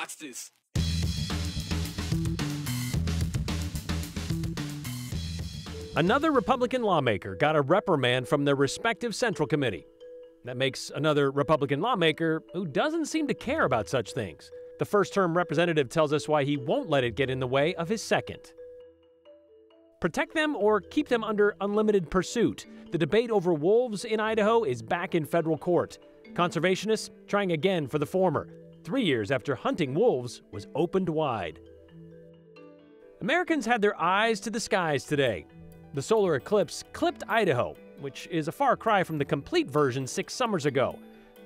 Watch this. Another Republican lawmaker got a reprimand from their respective Central Committee. That makes another Republican lawmaker who doesn't seem to care about such things. The first-term representative tells us why he won't let it get in the way of his second. Protect them or keep them under unlimited pursuit. The debate over wolves in Idaho is back in federal court. Conservationists trying again for the former, 3 years after hunting wolves was opened wide. Americans had their eyes to the skies today. The solar eclipse clipped Idaho, which is a far cry from the complete version 6 summers ago.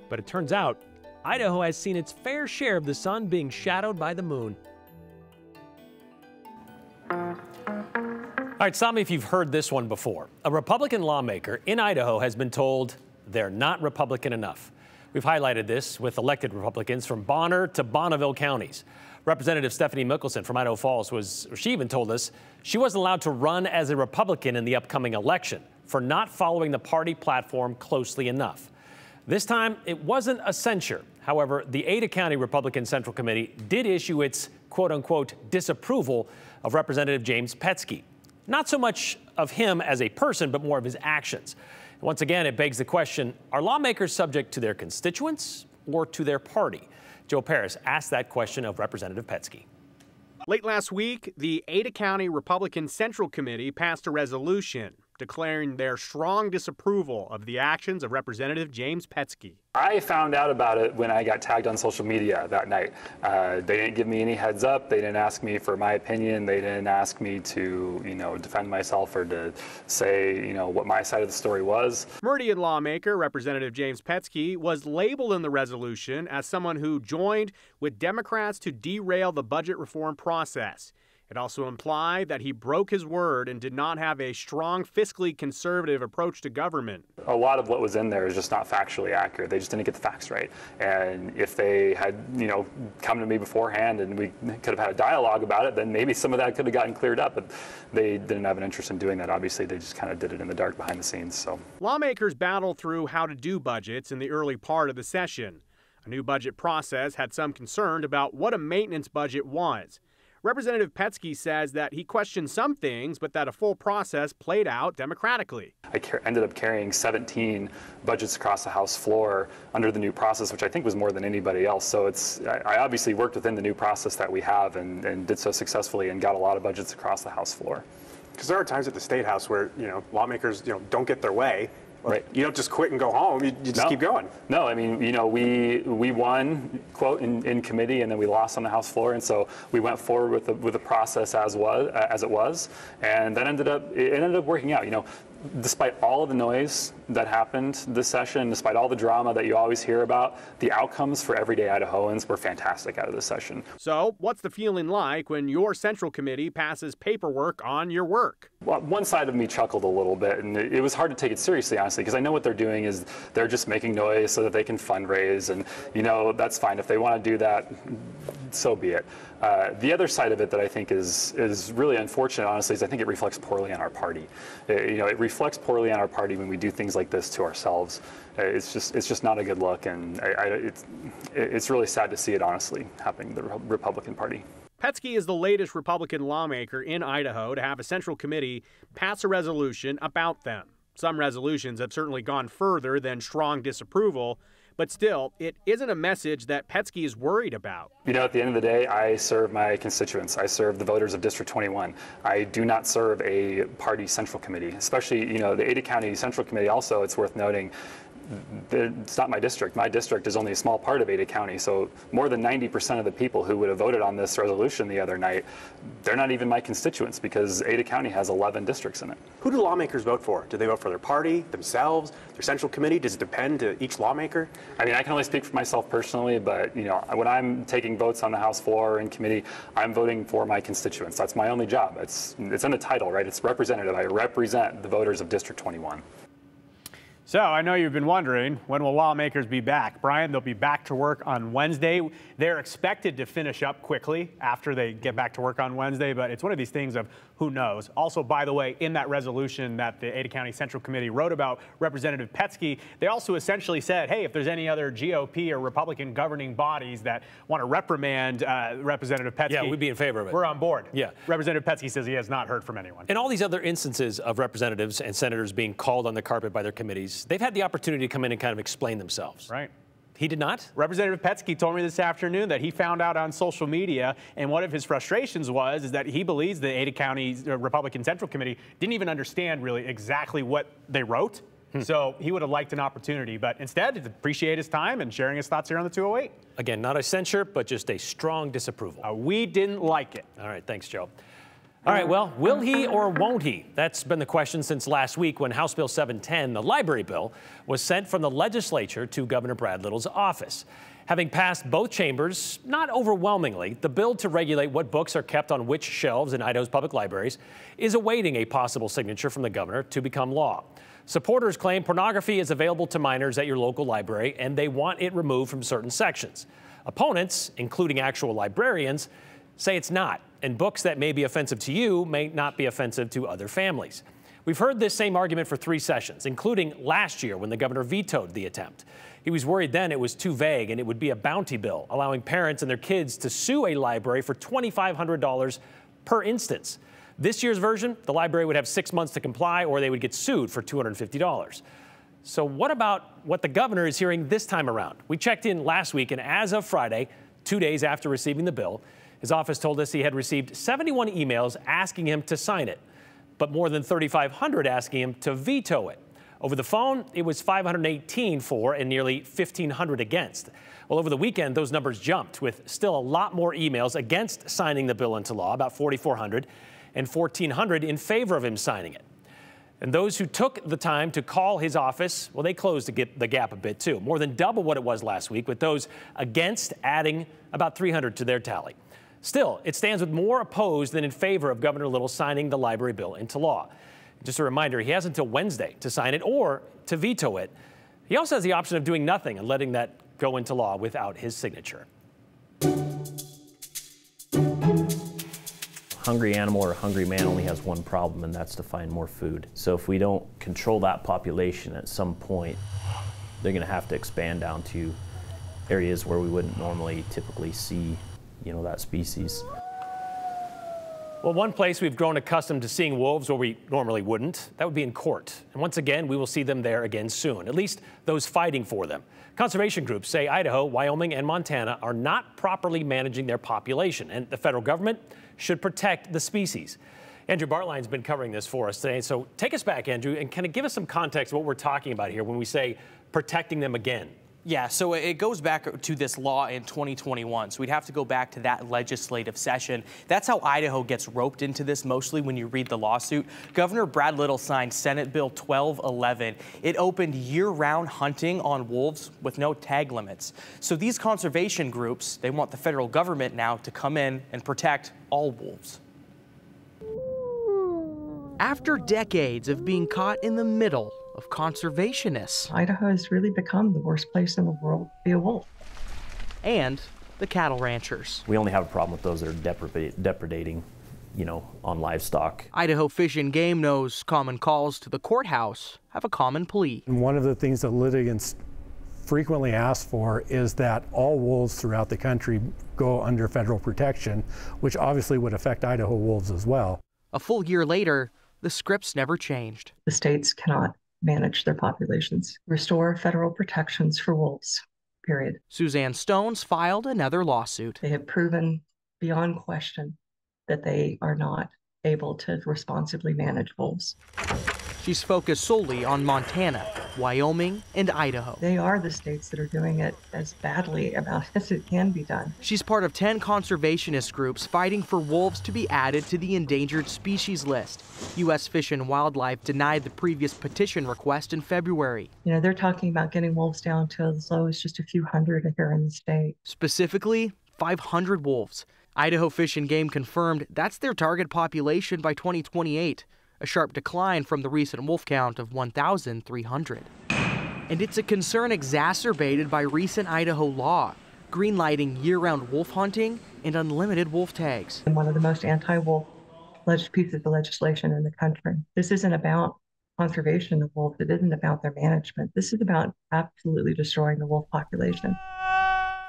But it turns out, Idaho has seen its fair share of the sun being shadowed by the moon. All right, stop me if you've heard this one before. A Republican lawmaker in Idaho has been told they're not Republican enough. We've highlighted this with elected Republicans from Bonner to Bonneville counties. Representative Stephanie Mickelson from Idaho Falls she even told us she wasn't allowed to run as a Republican in the upcoming election for not following the party platform closely enough. This time, it wasn't a censure. However, the Ada County Republican Central Committee did issue its quote-unquote disapproval of Representative James Petzke. Not so much of him as a person, but more of his actions. Once again, it begs the question, are lawmakers subject to their constituents or to their party? Joe Paris asked that question of Representative Petzke. Late last week, the Ada County Republican Central Committee passed a resolution declaring their strong disapproval of the actions of Representative James Petzke. I found out about it when I got tagged on social media that night. They didn't give me any heads up. They didn't ask me for my opinion. They didn't ask me to, defend myself or to say, what my side of the story was. Meridian lawmaker Representative James Petzke was labeled in the resolution as someone who joined with Democrats to derail the budget reform process. It also implied that he broke his word and did not have a strong fiscally conservative approach to government. A lot of what was in there is just not factually accurate. They just didn't get the facts right. And if they had, come to me beforehand and we could have had a dialogue about it, then maybe some of that could have gotten cleared up. But they didn't have an interest in doing that. Obviously, they just kind of did it in the dark behind the scenes. So lawmakers battled through how to do budgets in the early part of the session. A new budget process had some concern about what a maintenance budget was. Representative Petzke says that he questioned some things, but that a full process played out democratically. I ended up carrying 17 budgets across the House floor under the new process, which I think was more than anybody else. So I obviously worked within the new process that we have and did so successfully and got a lot of budgets across the House floor. Because there are times at the State House where, lawmakers, don't get their way. Right. You don't just quit and go home. You just keep going. No, I mean, we won, quote, in committee, and then we lost on the House floor, and so we went forward with the process as it was, and that ended up working out. Despite all of the noise that happened this session, despite all the drama that you always hear about, the outcomes for everyday Idahoans were fantastic out of this session. So, what's the feeling like when your Central Committee passes paperwork on your work? Well, one side of me chuckled a little bit, and it was hard to take it seriously, honestly, because I know what they're doing is they're just making noise so that they can fundraise, and that's fine. If they want to do that, so be it. The other side of it that I think is really unfortunate, honestly, is I think it reflects poorly on our party. It reflects poorly on our party when we do things like this to ourselves. It's just not a good look, and it's really sad to see it, honestly, happening to the Republican Party. Petzke is the latest Republican lawmaker in Idaho to have a Central Committee pass a resolution about them. Some resolutions have certainly gone further than strong disapproval, but still, it isn't a message that Petzke is worried about. At the end of the day, I serve my constituents. I serve the voters of District 21. I do not serve a party Central Committee, especially, the Ada County Central Committee also, it's worth noting, it's not my district. My district is only a small part of Ada County, so more than 90% of the people who would have voted on this resolution the other night, they're not even my constituents because Ada County has 11 districts in it. Who do lawmakers vote for? Do they vote for their party, themselves, their Central Committee? Does it depend to each lawmaker? I mean, I can only speak for myself personally, but when I'm taking votes on the House floor or in committee, I'm voting for my constituents. That's my only job. It's in the title, right? It's representative. I represent the voters of District 21. So I know you've been wondering, when will lawmakers be back? Brian, they'll be back to work on Wednesday. They're expected to finish up quickly after they get back to work on Wednesday, but it's one of these things of who knows. Also, by the way, in that resolution that the Ada County Central Committee wrote about Representative Petzke, they also essentially said, hey, if there's any other GOP or Republican governing bodies that want to reprimand Representative Petzke, yeah, we'd be in favor of it. We're on board. Yeah. Representative Petzke says he has not heard from anyone. And all these other instances of representatives and senators being called on the carpet by their committees, they've had the opportunity to come in and kind of explain themselves. Right. He did not? Representative Petzke told me this afternoon that he found out on social media, and one of his frustrations is that he believes the Ada County Republican Central Committee didn't even understand really exactly what they wrote. So he would have liked an opportunity, but instead, appreciate his time and sharing his thoughts here on the 208. Again, not a censure, but just a strong disapproval. We didn't like it. All right, thanks, Joe. All right, well, will he or won't he? That's been the question since last week when House Bill 710, the library bill, was sent from the legislature to Governor Brad Little's office. Having passed both chambers, not overwhelmingly, the bill to regulate what books are kept on which shelves in Idaho's public libraries is awaiting a possible signature from the governor to become law. Supporters claim pornography is available to minors at your local library, and they want it removed from certain sections. Opponents, including actual librarians, say it's not, and books that may be offensive to you may not be offensive to other families. We've heard this same argument for 3 sessions, including last year when the governor vetoed the attempt. He was worried then it was too vague and it would be a bounty bill, allowing parents and their kids to sue a library for $2,500 per instance. This year's version, the library would have 6 months to comply or they would get sued for $250. So what about what the governor is hearing this time around? We checked in last week, and as of Friday, 2 days after receiving the bill, his office told us he had received 71 emails asking him to sign it, but more than 3,500 asking him to veto it. Over the phone, it was 518 for and nearly 1,500 against. Well, over the weekend, those numbers jumped, with still a lot more emails against signing the bill into law, about 4,400, and 1,400 in favor of him signing it. And those who took the time to call his office, well, they closed the gap a bit too, more than double what it was last week, with those against adding about 300 to their tally. Still, it stands with more opposed than in favor of Governor Little signing the library bill into law. Just a reminder, he has until Wednesday to sign it or to veto it. He also has the option of doing nothing and letting that go into law without his signature. Hungry animal or hungry man only has one problem, and that's to find more food. So if we don't control that population, at some point, they're going to have to expand down to areas where we wouldn't normally typically see, that species. Well, one place we've grown accustomed to seeing wolves where we normally wouldn't, that would be in court. And once again, we will see them there again soon, at least those fighting for them. Conservation groups say Idaho, Wyoming, and Montana are not properly managing their population, and the federal government should protect the species. Andrew Bartline's been covering this for us today, so take us back, Andrew, and kind of give us some context of what we're talking about here when we say protecting them again. Yeah, so it goes back to this law in 2021. So we'd have to go back to that legislative session. That's how Idaho gets roped into this mostly when you read the lawsuit. Governor Brad Little signed Senate Bill 1211. It opened year-round hunting on wolves with no tag limits. So these conservation groups, they want the federal government now to come in and protect all wolves. After decades of being caught in the middle of conservationists, Idaho has really become the worst place in the world to be a wolf. And the cattle ranchers. We only have a problem with those that are depredating, on livestock. Idaho Fish and Game knows common calls to the courthouse have a common plea. And one of the things that litigants frequently ask for is that all wolves throughout the country go under federal protection, which obviously would affect Idaho wolves as well. A full year later, the scripts never changed. The states cannot manage their populations. Restore federal protections for wolves, period. Suzanne Stones filed another lawsuit. They have proven beyond question that they are not able to responsibly manage wolves. She's focused solely on Montana, Wyoming, and Idaho. They are the states that are doing it as badly about as it can be done. She's part of 10 conservationist groups fighting for wolves to be added to the endangered species list. U.S. Fish and Wildlife denied the previous petition request in February. They're talking about getting wolves down to as low as just a few hundred here in the state. Specifically, 500 wolves. Idaho Fish and Game confirmed that's their target population by 2028. A sharp decline from the recent wolf count of 1,300. And it's a concern exacerbated by recent Idaho law, greenlighting year-round wolf hunting and unlimited wolf tags. And one of the most anti-wolf pieces of legislation in the country. This isn't about conservation of wolves. It isn't about their management. This is about absolutely destroying the wolf population.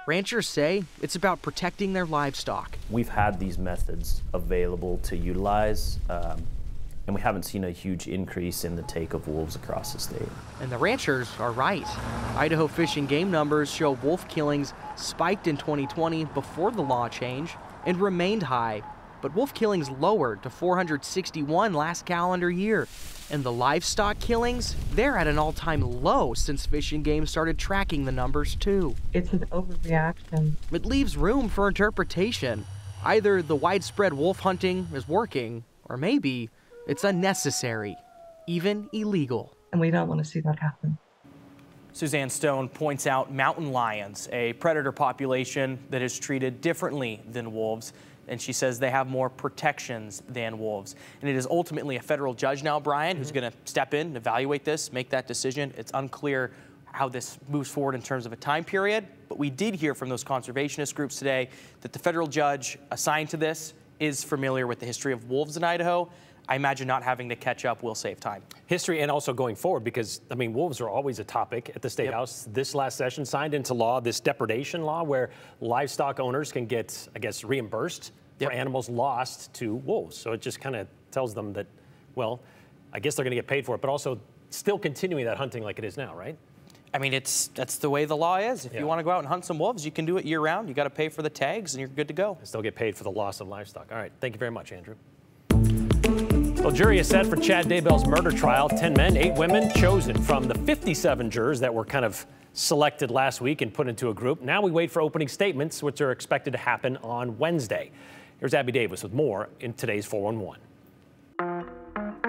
Ranchers say it's about protecting their livestock. We've had these methods available to utilize, and we haven't seen a huge increase in the take of wolves across the state. And the ranchers are right. Idaho Fish and Game numbers show wolf killings spiked in 2020 before the law change and remained high, but wolf killings lowered to 461 last calendar year. And the livestock killings, they're at an all-time low since Fish and Game started tracking the numbers too. It's an overreaction. It leaves room for interpretation. Either the widespread wolf hunting is working, or maybe it's unnecessary, even illegal. And we don't want to see that happen. Suzanne Stone points out mountain lions, a predator population that is treated differently than wolves. And she says they have more protections than wolves. And it is ultimately a federal judge now, Brian, who's going to step in, evaluate this, make that decision. It's unclear how this moves forward in terms of a time period. But we did hear from those conservationist groups today that the federal judge assigned to this is familiar with the history of wolves in Idaho. I imagine not having to catch up will save time. History and also going forward, because, I mean, wolves are always a topic at the State House. This last session signed into law this depredation law where livestock owners can get, I guess, reimbursed for animals lost to wolves. So it just kind of tells them that, well, I guess they're going to get paid for it, but also still continuing that hunting like it is now, right? I mean, that's the way the law is. If you want to go out and hunt some wolves, you can do it year round. You got to pay for the tags and you're good to go. Still get paid for the loss of livestock. All right. Thank you very much, Andrew. Well, jury is set for Chad Daybell's murder trial. 10 men, 8 women chosen from the 57 jurors that were kind of selected last week and put into a group. Now we wait for opening statements, which are expected to happen on Wednesday. Here's Abby Davis with more in today's 411.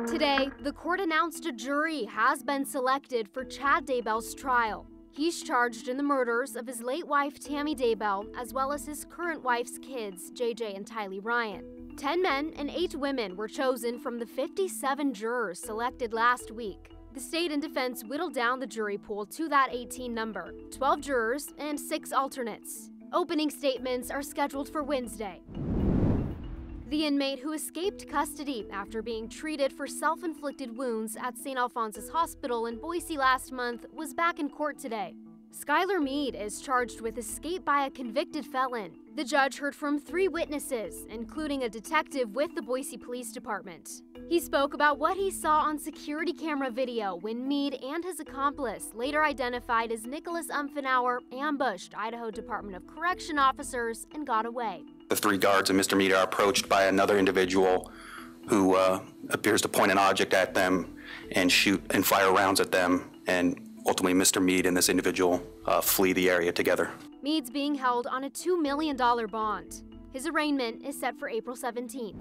Today, the court announced a jury has been selected for Chad Daybell's trial. He's charged in the murders of his late wife, Tammy Daybell, as well as his current wife's kids, JJ and Tylee Ryan. 10 men and 8 women were chosen from the 57 jurors selected last week. The state and defense whittled down the jury pool to that 18 number, 12 jurors and 6 alternates. Opening statements are scheduled for Wednesday. The inmate who escaped custody after being treated for self-inflicted wounds at St. Alphonsus Hospital in Boise last month was back in court today. Skylar Mead is charged with escape by a convicted felon. The judge heard from 3 witnesses, including a detective with the Boise Police Department. He spoke about what he saw on security camera video when Mead and his accomplice, later identified as Nicholas Umfenauer, ambushed Idaho Department of Correction officers and got away. The 3 guards and Mr. Mead are approached by another individual who appears to point an object at them and shoot and fire rounds at them, and ultimately Mr. Mead and this individual flee the area together. Mead's being held on a $2 million bond. His arraignment is set for April 17th.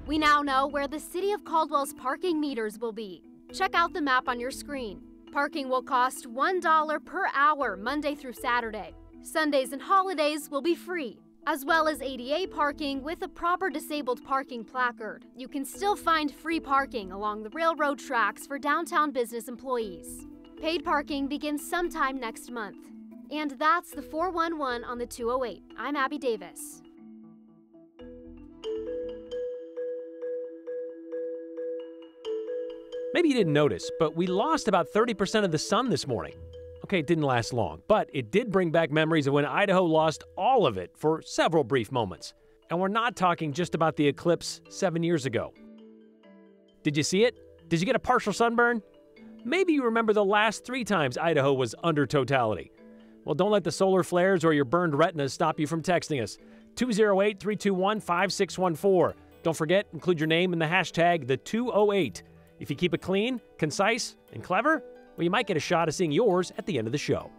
We now know where the City of Caldwell's parking meters will be. Check out the map on your screen. Parking will cost $1 per hour Monday through Saturday. Sundays and holidays will be free, as well as ADA parking with a proper disabled parking placard. You can still find free parking along the railroad tracks for downtown business employees. Paid parking begins sometime next month. And that's the 411 on the 208. I'm Abby Davis. Maybe you didn't notice, but we lost about 30% of the sun this morning. Okay, it didn't last long, but it did bring back memories of when Idaho lost all of it for several brief moments. And we're not talking just about the eclipse 7 years ago. Did you see it? Did you get a partial sunburn? Maybe you remember the last 3 times Idaho was under totality. Well, don't let the solar flares or your burned retinas stop you from texting us. 208-321-5614. Don't forget, include your name in the hashtag #the208. If you keep it clean, concise, and clever, well, you might get a shot at seeing yours at the end of the show.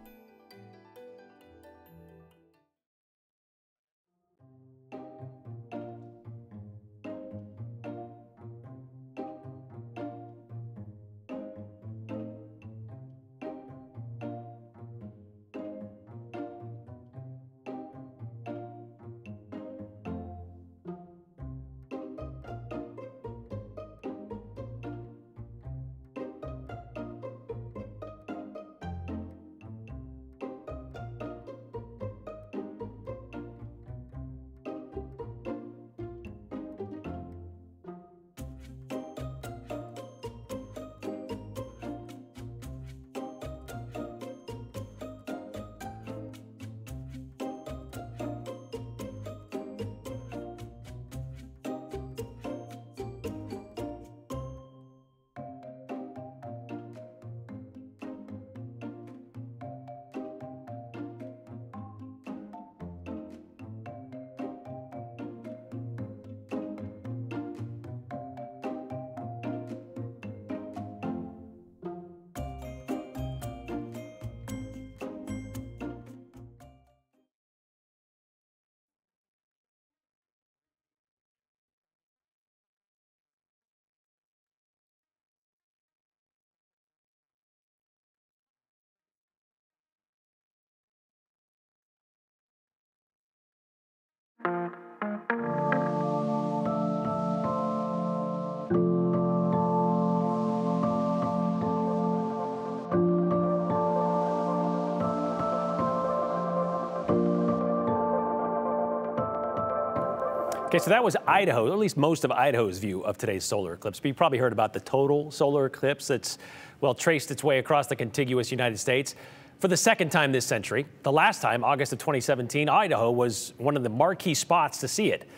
Okay, so that was Idaho, or at least most of Idaho's view of today's solar eclipse. But you probably heard about the total solar eclipse that's, well, traced its way across the contiguous United States for the second time this century. The last time, August of 2017, Idaho was one of the marquee spots to see it.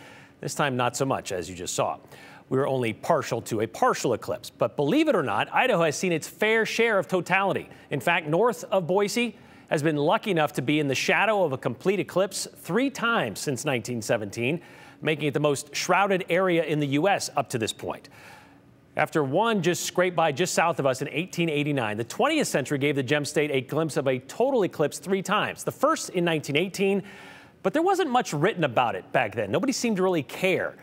This time, not so much, as you just saw. We were only partial to a partial eclipse. But believe it or not, Idaho has seen its fair share of totality. In fact, north of Boise has been lucky enough to be in the shadow of a complete eclipse 3 times since 1917, making it the most shrouded area in the U.S. up to this point. After one just scraped by just south of us in 1889, the 20th century gave the gem state a glimpse of a total eclipse 3 times. The first in 1918, but there wasn't much written about it back then. Nobody seemed to really care,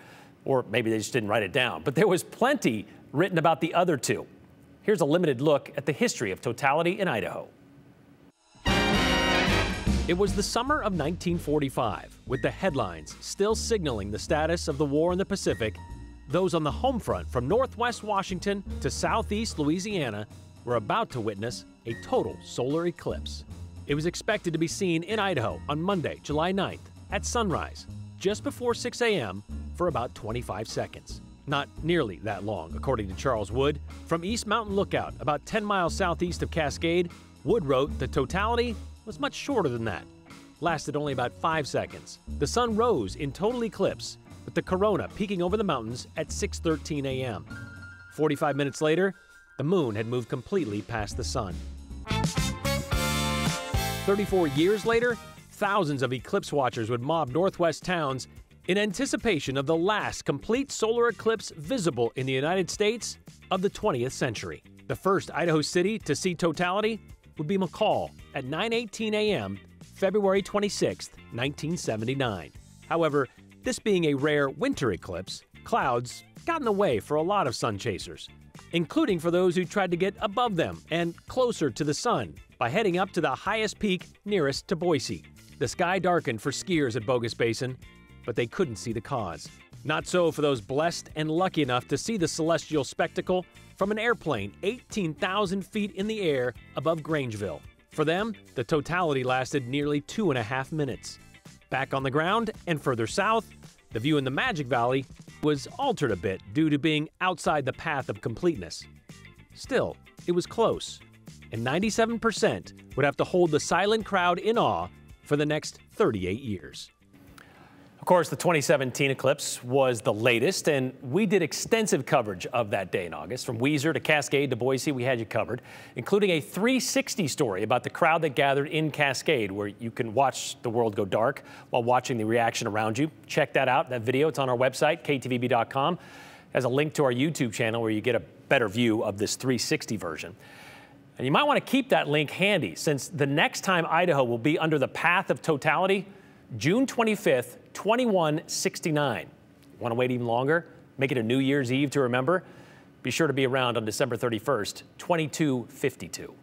or maybe they just didn't write it down. But there was plenty written about the other 2. Here's a limited look at the history of totality in Idaho. It was the summer of 1945, with the headlines still signaling the status of the war in the Pacific. Those on the home front from northwest Washington to southeast Louisiana were about to witness a total solar eclipse. It was expected to be seen in Idaho on Monday, July 9th at sunrise, just before 6 a.m. for about 25 seconds. Not nearly that long, according to Charles Wood. From East Mountain Lookout, about 10 miles southeast of Cascade, Wood wrote the totality was much shorter than that. Lasted only about 5 seconds. The sun rose in total eclipse, with the corona peeking over the mountains at 6:13 a.m. 45 minutes later, the moon had moved completely past the sun. 34 years later, thousands of eclipse watchers would mob northwest towns in anticipation of the last complete solar eclipse visible in the United States of the 20th century. The first Idaho city to see totality would be McCall at 9:18 a.m., February 26, 1979. However, this being a rare winter eclipse, clouds got in the way for a lot of sun chasers, including for those who tried to get above them and closer to the sun by heading up to the highest peak nearest to Boise. The sky darkened for skiers at Bogus Basin, but they couldn't see the cause. Not so for those blessed and lucky enough to see the celestial spectacle from an airplane 18,000 feet in the air above Grangeville. For them, the totality lasted nearly 2.5 minutes. Back on the ground and further south, the view in the Magic Valley was altered a bit due to being outside the path of completeness. Still, it was close, and 97% would have to hold the silent crowd in awe for the next 38 years. Of course, the 2017 eclipse was the latest, and we did extensive coverage of that day in August. From Weiser to Cascade to Boise, we had you covered, including a 360 story about the crowd that gathered in Cascade, where you can watch the world go dark while watching the reaction around you. Check that out, that video. It's on our website, ktvb.com. Has a link to our YouTube channel where you get a better view of this 360 version. And you might want to keep that link handy, since the next time Idaho will be under the path of totality, June 25th, 2169. Want to wait even longer? Make it a New Year's Eve to remember? Be sure to be around on December 31st, 2252.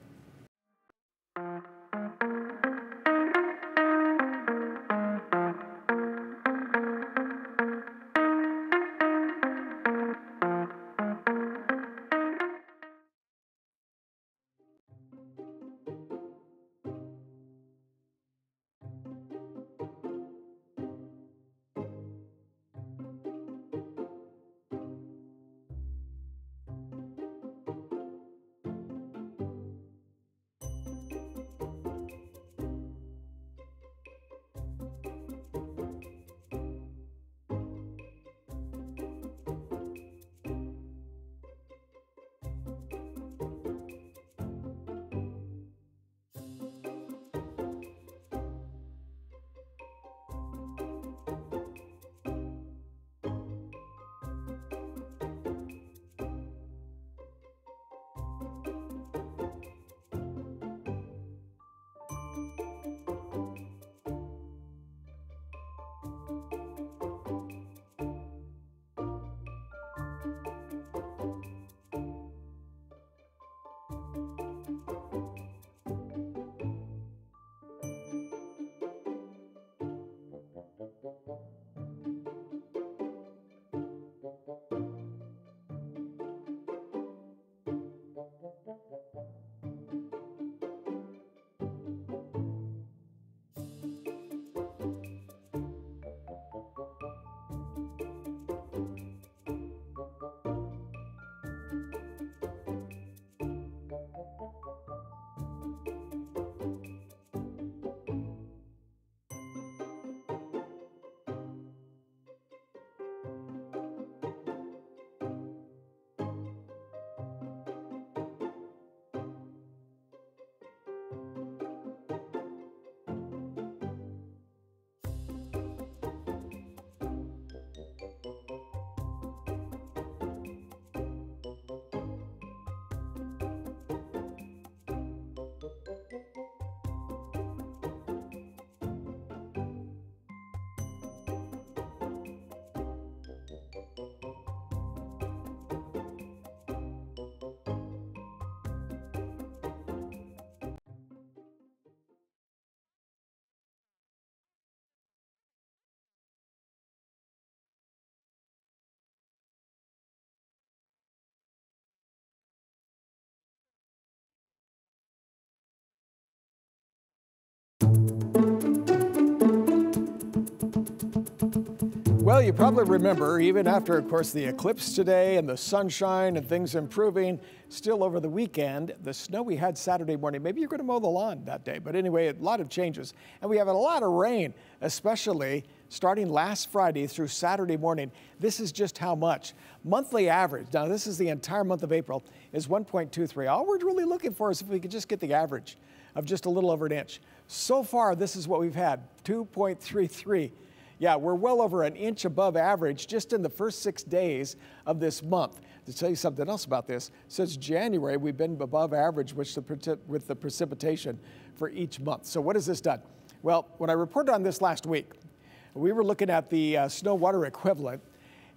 Well, you probably remember, even after, of course, the eclipse today and the sunshine and things improving, still over the weekend, the snow we had Saturday morning, maybe you're going to mow the lawn that day, but anyway, a lot of changes. And we have a lot of rain, especially starting last Friday through Saturday morning. This is just how much. Monthly average, now this is the entire month of April, is 1.23. All we're really looking for is if we could just get the average of just a little over an inch. So far, this is what we've had, 2.33. Yeah, we're well over an inch above average just in the first 6 days of this month. To tell you something else about this, since January, we've been above average with the precipitation for each month. So what has this done? Well, when I reported on this last week, we were looking at the snow water equivalent,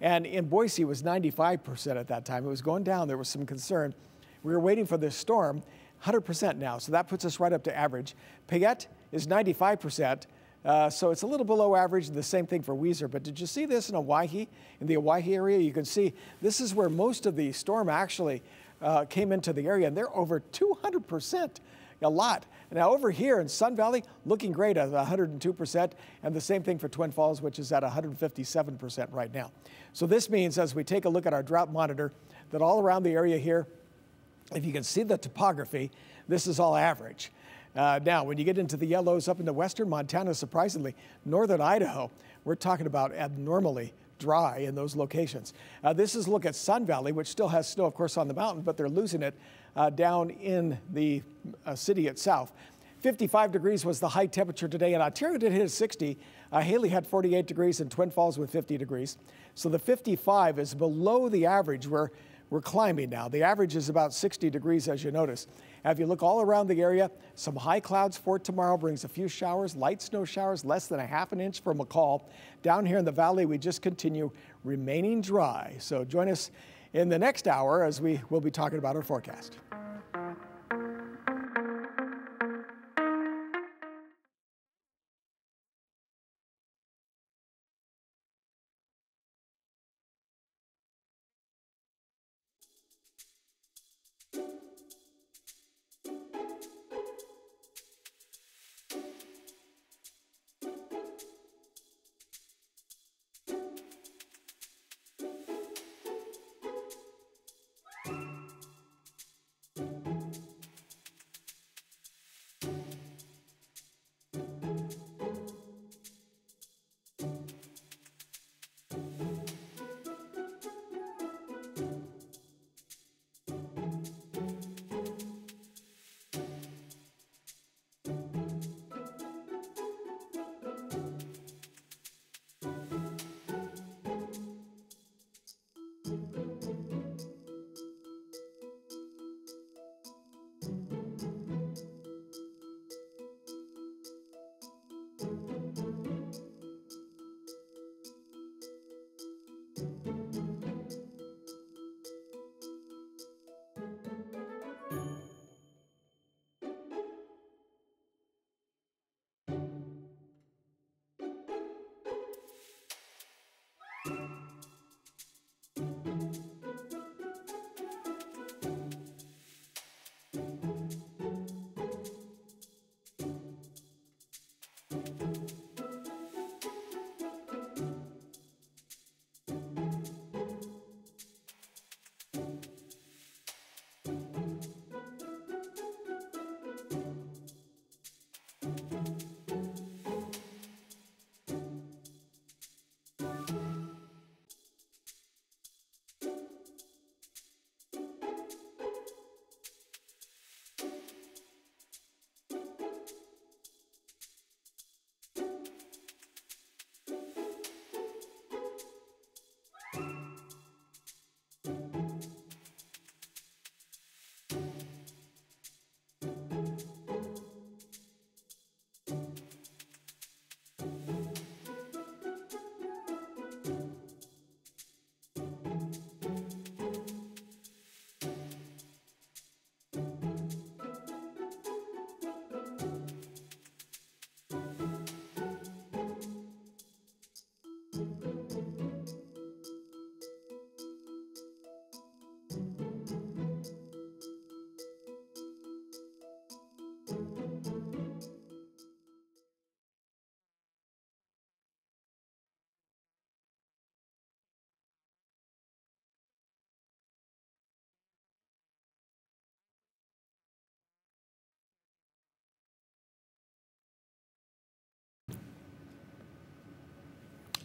and in Boise it was 95% at that time. It was going down. There was some concern. We were waiting for this storm, 100% now, so that puts us right up to average. Payette is 95%. So it's a little below average, and the same thing for Weiser. But did you see this in Owyhee, in the Owyhee area? You can see this is where most of the storm actually came into the area, and they're over 200%, a lot. Now over here in Sun Valley, looking great at 102%, and the same thing for Twin Falls, which is at 157% right now. So this means, as we take a look at our drought monitor, that all around the area here, if you can see the topography, this is all average. Now, when you get into the yellows up into western Montana, surprisingly, northern Idaho, we're talking about abnormally dry in those locations. This is a look at Sun Valley, which still has snow, of course, on the mountain, but they're losing it down in the city itself. 55 degrees was the high temperature today, and Ontario did hit 60. Haley had 48 degrees and Twin Falls with 50 degrees. So the 55 is below the average. We're climbing now. The average is about 60 degrees, as you notice. If you look all around the area, some high clouds for tomorrow brings a few showers, light snow showers, less than a half an inch for McCall. Down here in the valley, we just continue remaining dry. So join us in the next hour as we will be talking about our forecast.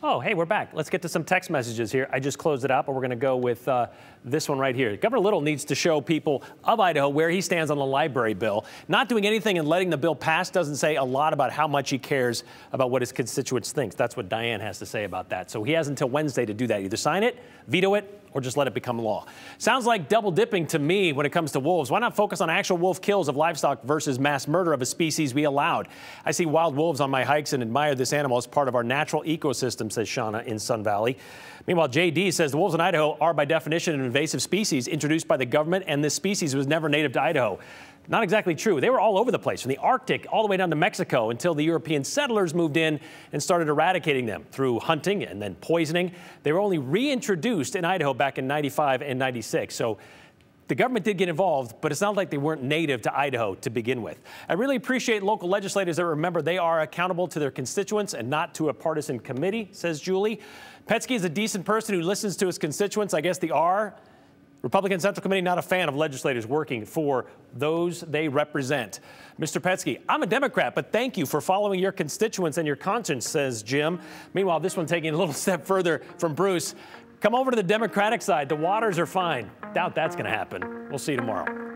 Oh, hey, we're back. Let's get to some text messages here. I just closed it up, but we're going to go with this one right here. Governor Little needs to show people of Idaho where he stands on the library bill. Not doing anything and letting the bill pass doesn't say a lot about how much he cares about what his constituents think. That's what Diane has to say about that. So he has until Wednesday to do that. Either sign it, veto it, or just let it become law. Sounds like double dipping to me when it comes to wolves. Why not focus on actual wolf kills of livestock versus mass murder of a species we allowed? I see wild wolves on my hikes and admire this animal as part of our natural ecosystem, says Shauna in Sun Valley. Meanwhile, JD says the wolves in Idaho are by definition an invasive species introduced by the government, and this species was never native to Idaho. Not exactly true. They were all over the place, from the Arctic all the way down to Mexico, until the European settlers moved in and started eradicating them through hunting and then poisoning. They were only reintroduced in Idaho back in 95 and 96. So the government did get involved, but it's not like they weren't native to Idaho to begin with. I really appreciate local legislators that remember they are accountable to their constituents and not to a partisan committee, says Julie. Petzke is a decent person who listens to his constituents. I guess the Republican Central Committee not a fan of legislators working for those they represent. Mr. Petzke, I'm a Democrat, but thank you for following your constituents and your conscience, says Jim. Meanwhile, this one taking a little step further from Bruce. Come over to the Democratic side. The waters are fine. Doubt that's going to happen. We'll see you tomorrow.